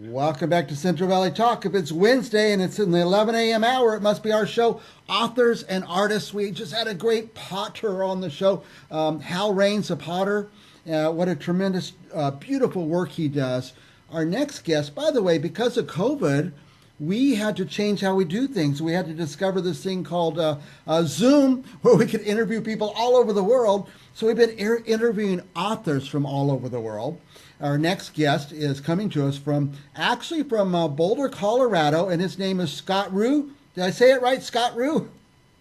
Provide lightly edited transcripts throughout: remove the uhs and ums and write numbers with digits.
Welcome back to Central Valley Talk. If it's Wednesday and it's in the 11 a.m. hour, it must be our show, Authors and Artists. We just had a great potter on the show, Hal Raines, a potter. What a tremendous, beautiful work he does. Our next guest, by the way, because of COVID, we had to change how we do things. We had to discover this thing called Zoom, where we could interview people all over the world. So we've been interviewing authors from all over the world. Our next guest is coming to us from Boulder, Colorado, and his name is Scott Roux. Did I say it right, Scott Roux?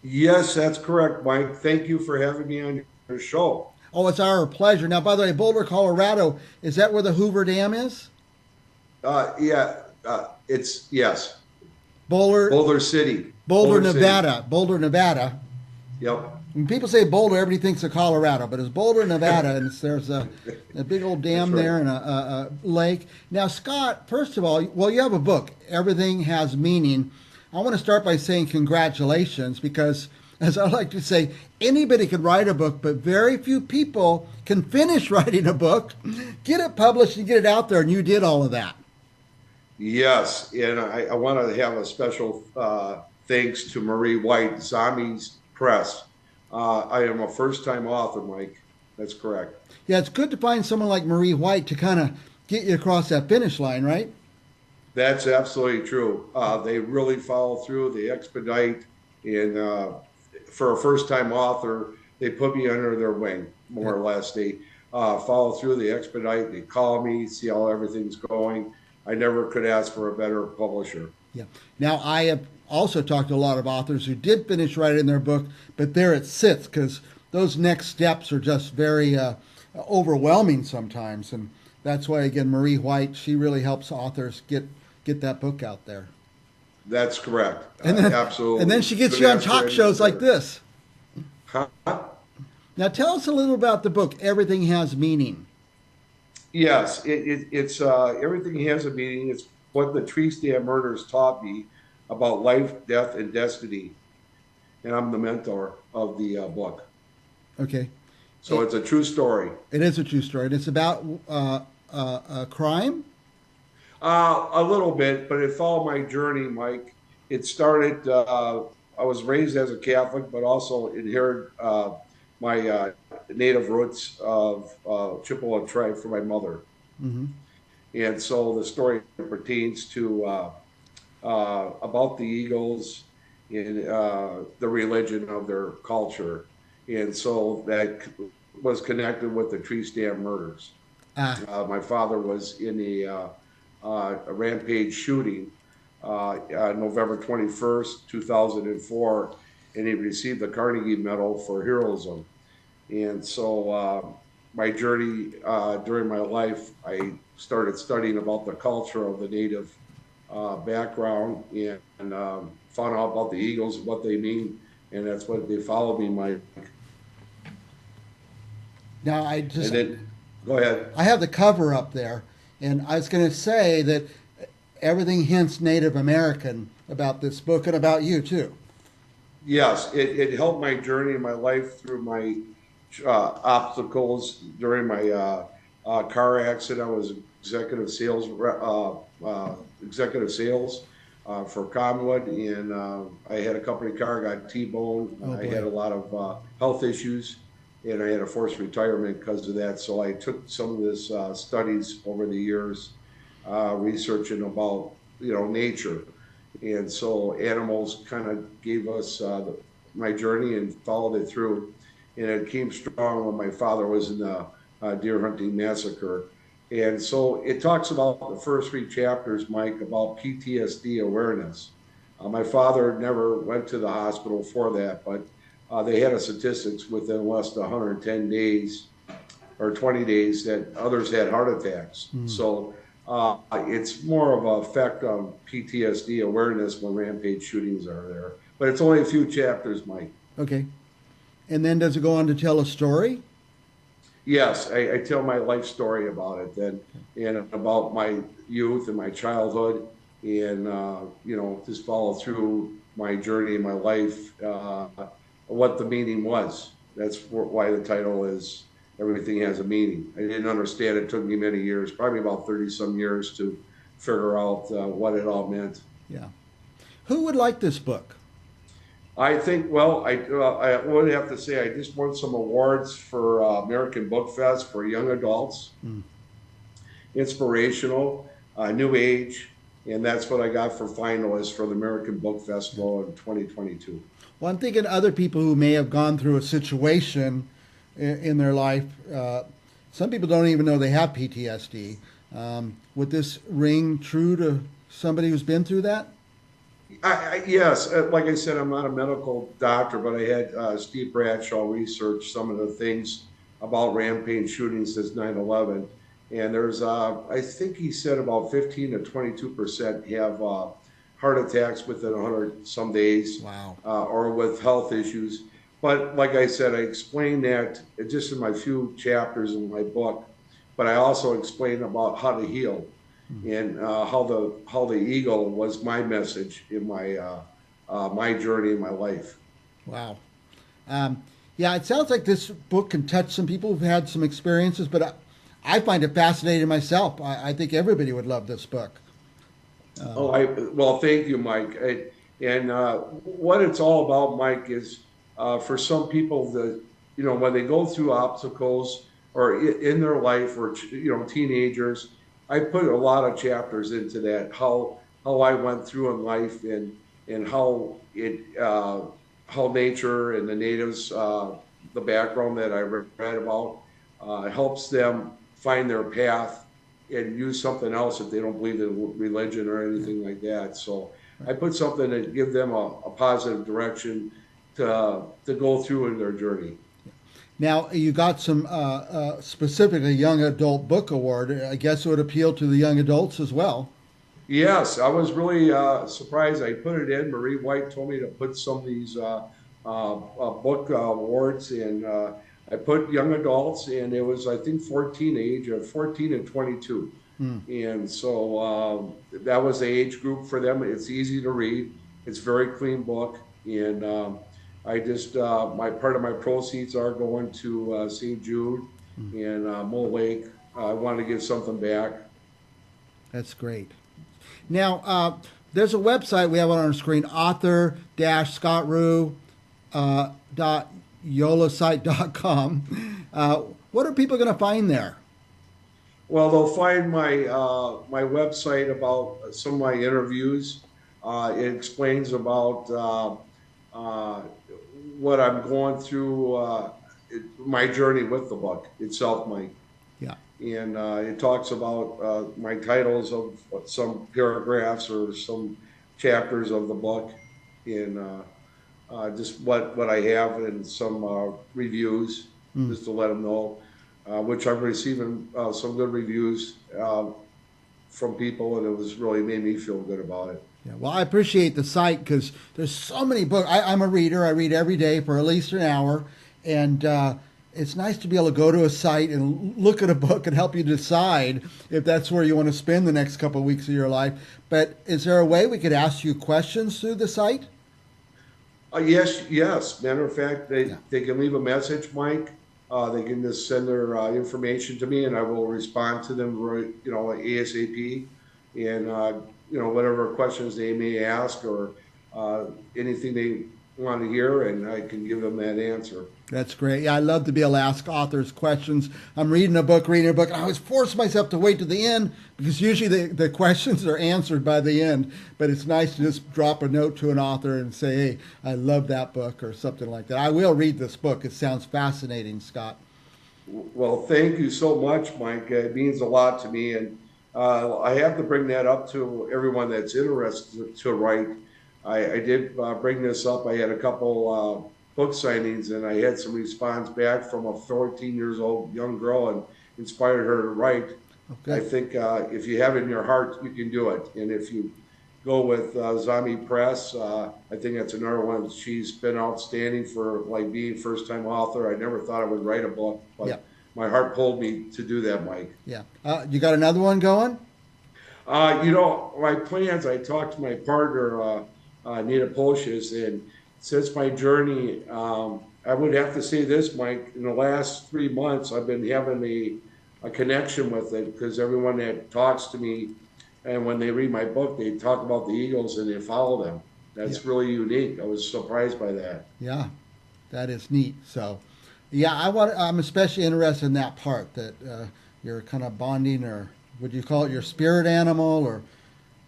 Yes, that's correct, Mike. Thank you for having me on your show. Oh, it's our pleasure. Now, by the way, Boulder, Colorado, is that where the Hoover Dam is? Yeah, it's yes, Boulder, Boulder City, Boulder, City. Nevada. Boulder, Nevada. Yep, When people say Boulder, everybody thinks of Colorado, but it's Boulder, Nevada, and there's a big old dam right. there and a lake. Now, Scott, first of all, well, you have a book, Everything Has Meaning. I want to start by saying congratulations because, as I like to say, anybody can write a book, but very few people can finish writing a book, get it published, and get it out there, and you did all of that. yes, and I want to have a special thanks to Marie White, Zombies Press. I am a first-time author, Mike. That's correct. Yeah, it's good to find someone like Marie White to kind of get you across that finish line, right? That's absolutely true. They really follow through. They expedite, and for a first-time author, they put me under their wing, more or less. They follow through. They expedite. They call me, see how everything's going. I never could ask for a better publisher. Yeah. Now, I have also talked to a lot of authors who did finish writing their book, but there it sits because those next steps are just very overwhelming sometimes. And that's why, again, Marie White, she really helps authors get that book out there. That's correct. Absolutely. And then she gets Couldn't you on ask for talk anything shows like better. this. Huh? Now, tell us a little about the book, Everything Has Meaning. Yes, it's everything has a meaning. It's what the tree stand murders taught me about life, death, and destiny. And I'm the mentor of the book. Okay. So it's a true story. It is a true story. And it's about a crime? A little bit, but it followed my journey, Mike. It started, I was raised as a Catholic, but also inherited my native roots of Chippewa tribe from my mother. Mm-hmm. And so the story pertains to about the Eagles and the religion of their culture. And so that was connected with the tree stand murders. Ah, My father was in a rampage shooting November 21st, 2004, and he received the Carnegie Medal for heroism. And so my journey during my life, I started studying about the culture of the native background and found out about the Eagles, what they mean, and that's what they followed me. now And then, go ahead. I have the cover up there, and I was going to say that everything hints Native American about this book and about you too. Yes, it helped my journey in my life through my obstacles during my car accident. I was executive sales for Conwood, and I had a company car, got T-boned. Oh I boy. had a lot of health issues, and I had a forced retirement because of that. So I took some of this studies over the years, researching about nature, and so animals kind of gave us my journey and followed it through. And it came strong when my father was in the deer hunting massacre. And so it talks about the first three chapters, Mike, about PTSD awareness. My father never went to the hospital for that, but they had a statistics within less than 110 days or 20 days that others had heart attacks. So it's more of an effect on PTSD awareness when rampage shootings are there. But it's only a few chapters, Mike. Okay. And then does it go on to tell a story? Yes, I tell my life story about it then, and about my youth and my childhood, and just follow through my journey in my life, what the meaning was. That's why the title is Everything Has a Meaning. I didn't understand. It took me many years, probably about 30 some years, to figure out what it all meant. Yeah. Who would like this book? I think, well, I would have to say I just won some awards for American Book Fest for young adults, Mm. inspirational, new age, and that's what I got for finalists for the American Book Festival in 2022. Well, I'm thinking other people who may have gone through a situation in their life. Some people don't even know they have PTSD. Would this ring true to somebody who's been through that? Yes, like I said, I'm not a medical doctor, but I had Steve Bradshaw research some of the things about rampage shootings since 9/11. And there's, I think he said about 15 to 22% have heart attacks within 100 some days Wow. or with health issues. But like I said, I explained that just in my few chapters in my book, but I also explain about how to heal and how the eagle was my message in my journey in my life. Wow. Yeah, it sounds like this book can touch some people who've had some experiences, but I find it fascinating myself. I think everybody would love this book. Well, thank you, Mike. And what it's all about, Mike, is for some people that when they go through obstacles or in their life or teenagers, I put a lot of chapters into that how I went through in life and how nature and the natives the background that I read about helps them find their path and use something else if they don't believe in religion or anything like that. So I put something that give them a positive direction to go through in their journey. Now, you got some specifically Young Adult Book Award. I guess it would appeal to the young adults as well. Yes, I was really surprised. I put it in. Marie White told me to put some of these book awards in. I put young adults, and it was, I think, age of 14 and 22. Hmm. And so that was the age group for them. It's easy to read. It's a very clean book. And I just, my part of my proceeds are going to St. Jude and Mull Lake. I wanted to give something back. That's great. Now, there's a website we have on our screen, author-Scott Roux yolasite.com. What are people going to find there? Well, they'll find my website about some of my interviews. It explains about what I'm going through, my journey with the book itself, Mike. Yeah. And it talks about my titles of some paragraphs or some chapters of the book, and just what I have and some reviews, just to let them know, which I'm receiving some good reviews from people, and it was really made me feel good about it. Yeah, well, I appreciate the site because there's so many books. I'm a reader. I read every day for at least an hour, and it's nice to be able to go to a site and look at a book and help you decide if that's where you want to spend the next couple of weeks of your life. But is there a way we could ask you questions through the site? Yes. Matter of fact, they can leave a message, Mike. They can just send their information to me, and I will respond to them, ASAP. And whatever questions they may ask or anything they want to hear, and I can give them that answer. That's great. Yeah, I love to be able to ask authors questions. I'm reading a book, and I always force myself to wait to the end because usually the questions are answered by the end. But it's nice to just drop a note to an author and say, hey, I love that book or something like that. I will read this book. It sounds fascinating, Scott. Well, thank you so much, Mike. It means a lot to me. And I have to bring that up to everyone that's interested to write. I did bring this up. I had a couple book signings, and I had some response back from a 14 years old young girl and inspired her to write. Okay. I think if you have it in your heart, you can do it. And if you go with Zombie Press, I think that's another one. She's been outstanding for being first-time author. I never thought I would write a book, but my heart pulled me to do that, Mike. Yeah. You got another one going? My plans, I talked to my partner, Nita Polshis, and since my journey, I would have to say this, Mike, in the last 3 months, I've been having a connection with it because everyone that talks to me and when they read my book, they talk about the eagles and they follow them. Yeah. That's really unique. I was surprised by that. Yeah, that is neat. So, yeah, I'm especially interested in that part that you're kind of bonding, or would you call it your spirit animal, or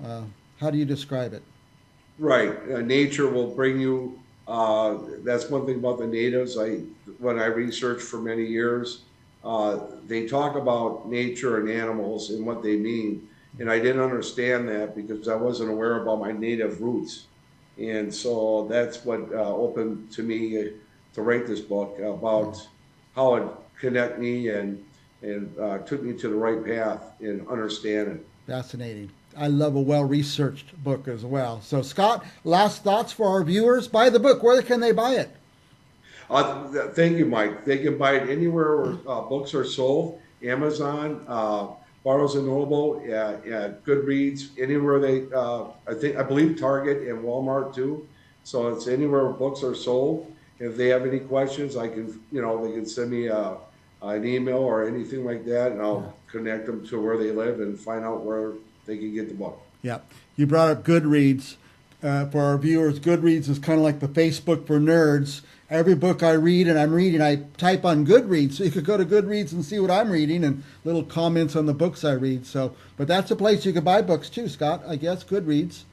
uh, how do you describe it? Right. Nature will bring you. That's one thing about the natives. When I researched for many years, they talk about nature and animals and what they mean, and I didn't understand that because I wasn't aware about my native roots, and so that's what opened to me to write this book about how it connect me and took me to the right path in understanding. Fascinating. I love a well-researched book as well. So, Scott, last thoughts for our viewers. Buy the book. Where can they buy it? Thank you, Mike. They can buy it anywhere where books are sold. Amazon, Barnes and Noble, Goodreads, anywhere I believe Target and Walmart too. So it's anywhere where books are sold. If they have any questions, they can send me an email or anything like that, and Yeah. I'll connect them to where they live and find out where they can get the book. Yeah. You brought up Goodreads. For our viewers, Goodreads is kind of like the Facebook for nerds. Every book I read and I'm reading, I type on Goodreads. So you could go to Goodreads and see what I'm reading and little comments on the books I read. So, but that's a place you could buy books too, Scott. I guess Goodreads.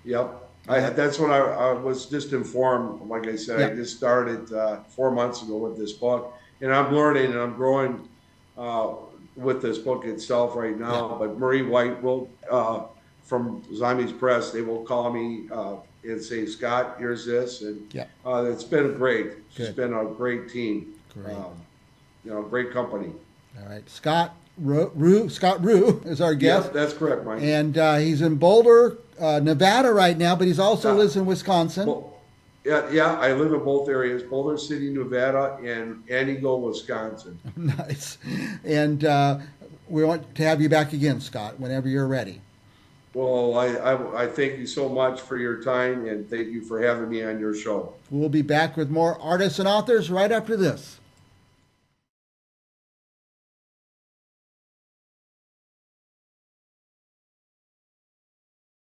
Yep. Yeah. That's what I was just informed. Like I said, Yeah. I just started 4 months ago with this book, and I'm learning and I'm growing uh, with this book itself right Yeah. now. But Marie White will, from Zombies Press, they will call me and say, Scott, here's this. And Yeah. it's been great. It's Good. been a great team. Great. Great company. All right. Scott Roux is our guest. Yep, that's correct, Mike. And he's in Boulder, Nevada right now, but he's also Yeah. lives in Wisconsin. Well, yeah, I live in both areas, Boulder City, Nevada, and Antigo, Wisconsin. Nice. And we want to have you back again, Scott, whenever you're ready. Well, I thank you so much for your time and thank you for having me on your show. We'll be back with more artists and authors right after this.